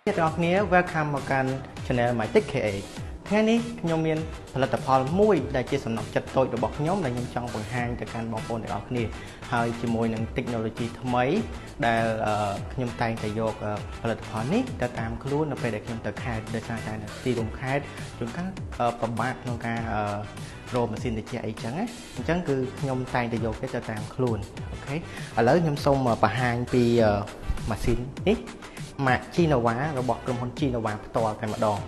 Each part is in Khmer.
Các bạn nhớ welcome មកកាន់ channel Mytech KA ថ្ងៃនេះខ្ញុំមានផលិតផលមួយដែលជាសំណុកចិត្តតូចរបស់ខ្ញុំដែលខ្ញុំចង់បង្ហាញទៅកាន់បងប្អូនទាំងអស់គ្នាហើយជាមួយនឹង technology ថ្មីដែលខ្ញុំតែងតែយកផលិតផលនេះទៅតាមខ្លួននៅពេលដែលខ្ញុំទៅខេត្តដោយសារតែនៅទីរួមខេត្តជួនកាលពិបាកក្នុងការរកម៉ាស៊ីនត្រជាក់អីចឹងណាអញ្ចឹងគឺខ្ញុំតែងតែយកទៅតាមខ្លួនអូខេឥឡូវខ្ញុំសូមបង្ហាញពីម៉ាស៊ីននេះម៉ាក Chinova របស់ក្រុមហ៊ុន Chinova ផ្ទាល់តែម្ដង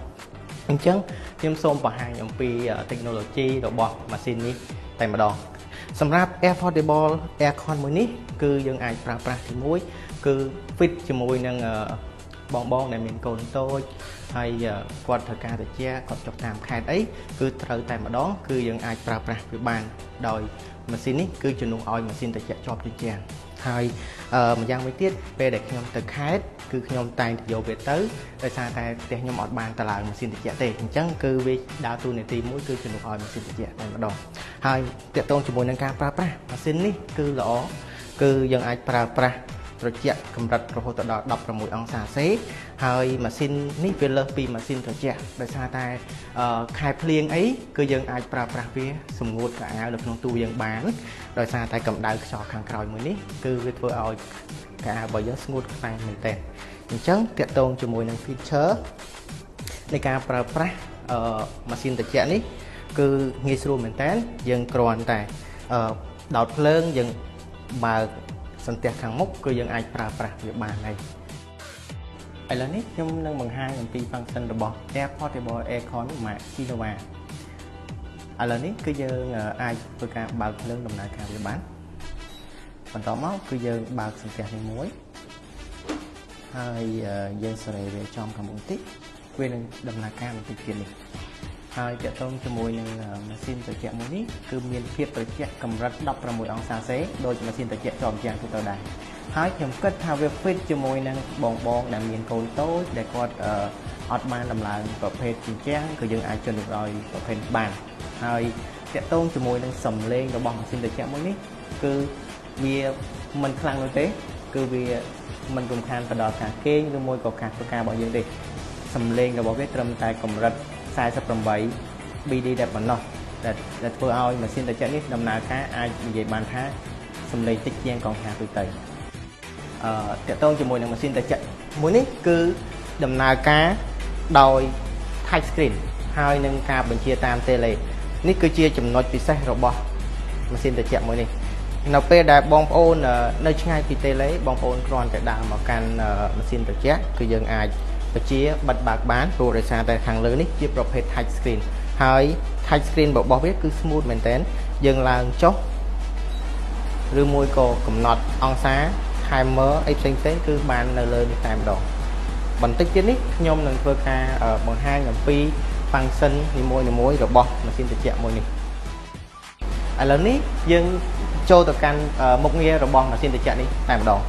អញ្ចឹងខ្ញុំសូមបង្ហាញអំពី technology របស់ម៉ាស៊ីននេះតែម្ដងសម្រាប់ Air Portable Aircon មួយនេះគឺយើងអាចប្រើប្រាស់ទីមួយគឺ fit ជាមួយនឹងបងដែលមានកូនតូចហើយគាត់ត្រូវការត្រជាក់គាត់ចុះតាមខេត្តអីគឺត្រូវតែម្ដងគឺយើងអាចប្រើប្រាស់វាបានដោយម៉ាស៊ីននេះគឺជំនួសឲ្យម៉ាស៊ីនត្រជាក់ជាប់ជញ្ជាំងហើយម្យ៉ាងមួយទៀតពេលដែលខ្ញុំទៅខេត្តគឺខ្ញុំតែងតែយកវាទៅដោយសារតែផ្ទះខ្ញុំអត់បានតឡើងម៉ាស៊ីនត្រជាក់ទេអញ្ចឹងគឺវាដើរតួនាទីមួយគឺជំនួសឲ្យម៉ាស៊ីនត្រជាក់តែម្ដងហើយទាក់ទងជាមួយនឹងការប្រើប្រាស់ម៉ាស៊ីននេះគឺល្អគឺយើងអាចប្រើប្រាស់ត្រជាក់កម្រិតរហូតដល់16អង្សាសេហើយម៉ាស៊ីននេះវាលើសពីម៉ាស៊ីនត្រជាក់ដោយសារតែខែភ្លៀងអីគឺយើងអាចប្រើប្រាស់វាសម្ងួតកៅអៅនៅក្នុងទូយើងបានដោយសារតែកម្ដៅខ្យល់ខាងក្រោយមួយនេះគឺវាធ្វើឲ្យកៅអៅរបស់យើងស្ងួតខ្លាំងមែនទែនអញ្ចឹងទាក់ទងជាមួយនឹង feature នៃការប្រើប្រាស់ម៉ាស៊ីនត្រជាក់នេះគឺងាយស្រួលមែនទែនយើងគ្រាន់តែដោតភ្លើងយើងបើកសន្ទះខាងមុខគឺយើងអាចប្រើប្រាស់វាបានហើយឥឡូវនេះខ្ញុំនឹងបង្ហាញអំពី function របស់ Air Portable Aircon ម៉ាក Chinova ឥឡូវនេះគឺយើងអាចធ្វើការបើកភ្លើងដំណើរការវាបានបន្តមកគឺយើងបើកសន្ទះនេះមួយហើយយើងសេរីវាចំខាងមុខបន្តិចវានឹងដំណើរការបន្តិចទៀតនេះហើយទាក់ទងជាមួយនឹងម៉ាស៊ីនត្រជាក់មួយនេះគឺមានភាពត្រជាក់កម្រិត16អង្សាសេដោយម៉ាស៊ីនត្រជាក់ជាប់យ៉ាងទូទៅដែរហើយខ្ញុំគិតថាវា fit ជាមួយនឹងបងដែលមានកូនតូចដែលគាត់អត់បានដំឡើងប្រភេទជញ្ជាំងគឺយើងអាចជន់ទៅឲ្យប្រភេទបានហើយទាក់ទងជាមួយនឹងសំឡេងរបស់ម៉ាស៊ីនត្រជាក់មួយនេះគឺវាមិនខ្លាំងនោះទេគឺវាមិនរំខានទៅដល់ការគេងឬមួយក៏ការធ្វើការរបស់យើងទេសំឡេងរបស់វាត្រឹមតែកម្រិត48 BD តែប៉ុណ្ណោះដែលធ្វើឲ្យម៉ាស៊ីនត្រជាក់នេះដំណើរការអាចនិយាយបានថាសំឡេងតិចជាងកងខាងទូទៅទាក់ទងជាមួយនឹងម៉ាស៊ីនត្រជាក់មួយនេះគឺដំណើរការដោយ touch screen ហើយនឹងការបញ្ជាតាម tele នេះគឺជាចំណុចពិសេសរបស់ម៉ាស៊ីនត្រជាក់មួយនេះនៅពេលដែលបងប្អូននៅឆ្ងាយពី tele បងប្អូនគ្រាន់តែដើរមកកាន់ម៉ាស៊ីនត្រជាក់គឺយើងអាចបញ្ជាបិទបើកបានព្រោះដោយសារតែខាងលើនេះជាប្រភេទ touch screen ហើយ touch screen របស់វាគឺ smooth មែនតើយើងឡើងចុះឬមួយក៏កំណត់អង្សា timer អីផ្សេងៗគឺបាននៅលើនេះតែម្ដងបន្តិចទៀតនេះខ្ញុំនឹងធ្វើការបង្ហាញអំពី function នីមួយៗរបស់ម៉ាស៊ីនត្រជាក់មួយនេះឥឡូវនេះយើងចូលទៅកាន់មុខងាររបស់ម៉ាស៊ីនត្រជាក់នេះតែម្ដង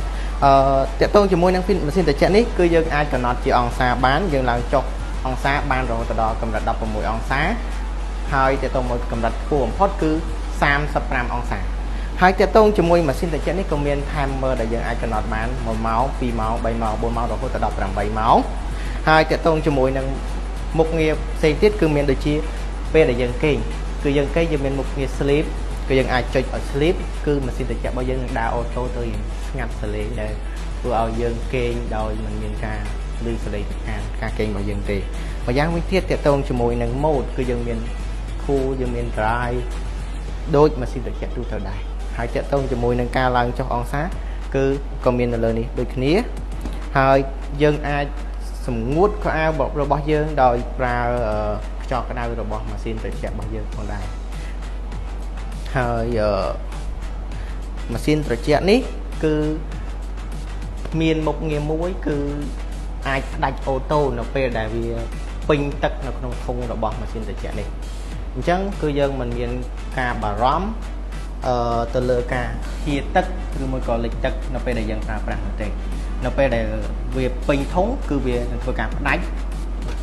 ទាក់ទងជាមួយនឹងម៉ាស៊ីនត្រជាក់នេះគឺយើងអាចកំណត់ជាអង្សាបានយើងឡើងចុះអង្សាបានរហូតដល់កម្រិត16អង្សាហើយទាក់ទងមួយកម្រិតខ្ពស់បំផុតគឺ35អង្សាហើយទាក់ទងជាមួយម៉ាស៊ីនត្រជាក់នេះក៏មាន timer ដែលយើងអាចកំណត់បាន1ម៉ោង2ម៉ោង3ម៉ោង4ម៉ោងរហូតដល់18ម៉ោងហើយទាក់ទងជាមួយនឹងមុខងារផ្សេងទៀតគឺមានដូចជាពេលដែលយើងគេងគឺយើងគេងយើងមានមុខងារ sleep គឺយើងអាចចុចឲ្យ sleep គឺម៉ាស៊ីនត្រជាក់របស់យើងនឹងដើរអូតូទៅស្ងាត់សលេងដែលធ្វើឲ្យយើងគេងដោយមិនមានការឮសលេងទៅខាងការគេងរបស់យើងទេម្យ៉ាងវិញទៀតទាក់ទងជាមួយនឹង mode គឺយើងមាន cool យើងមាន dry ដូចម៉ាស៊ីនត្រជាក់ទូទៅដែរហើយទាក់ទងជាមួយនឹងការឡើងចុះអង្សាគឺក៏មាននៅលើនេះដូចគ្នាហើយយើងអាចសម្ងួតខោអាវរបស់យើងដោយប្រើខ្យល់ក្តៅរបស់ម៉ាស៊ីនត្រជាក់របស់យើងផងដែរហើយម៉ាស៊ីនត្រជាក់នេះគឺមានមុខងារមួយគឺអាចផ្ដាច់អូតូនៅពេលដែលវាពេញទឹកនៅក្នុងធុងរបស់ម៉ាស៊ីនត្រជាក់នេះអញ្ចឹងគឺយើងមិនមានការបារម្ភទៅលើការហៀទឹកឬមួយក៏លិចទឹកនៅពេលដែលយើងប្រើប្រាស់នោះទេនៅពេលដែលវាពេញធុងគឺវានឹងធ្វើការផ្ដាច់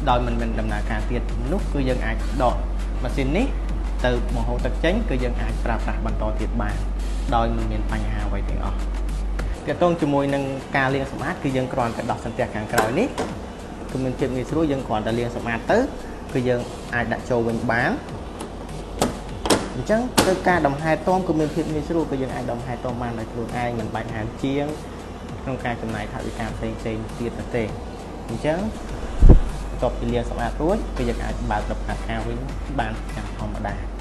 ដោយមិនមានដំណើរការទៀតនោះគឺយើងអាចដកម៉ាស៊ីននេះទៅបង្ហូរទឹកចេញគឺយើងអាចប្រើប្រាស់បន្តទៀតបានដោយមិនមានបញ្ហាអ្វីទាំងអស់ទាក់ទងជាមួយនឹងការលាងសម្អាតគឺយើងគ្រាន់តែដោះសន្ទះខាងក្រោយនេះ គឺមានភាពងាយស្រួលយើងគ្រាន់តែលាងសម្អាតទៅគឺយើងអាចដាក់ចូលវិញបានអញ្ចឹងទៅការដំហែតមគឺមានភាពងាយស្រួលគឺយើងអាចដំហែតមបានដោយខ្លួនឯងមិនបាច់ហាមជាងក្នុងការចំណាយថវិកាផ្សេងៗទៀតទេអញ្ចឹងបន្ទាប់ពីលាងសម្អាតរួចគឺយើងអាចបើកដំណើរការវិញបានយ៉ាងធម្មតា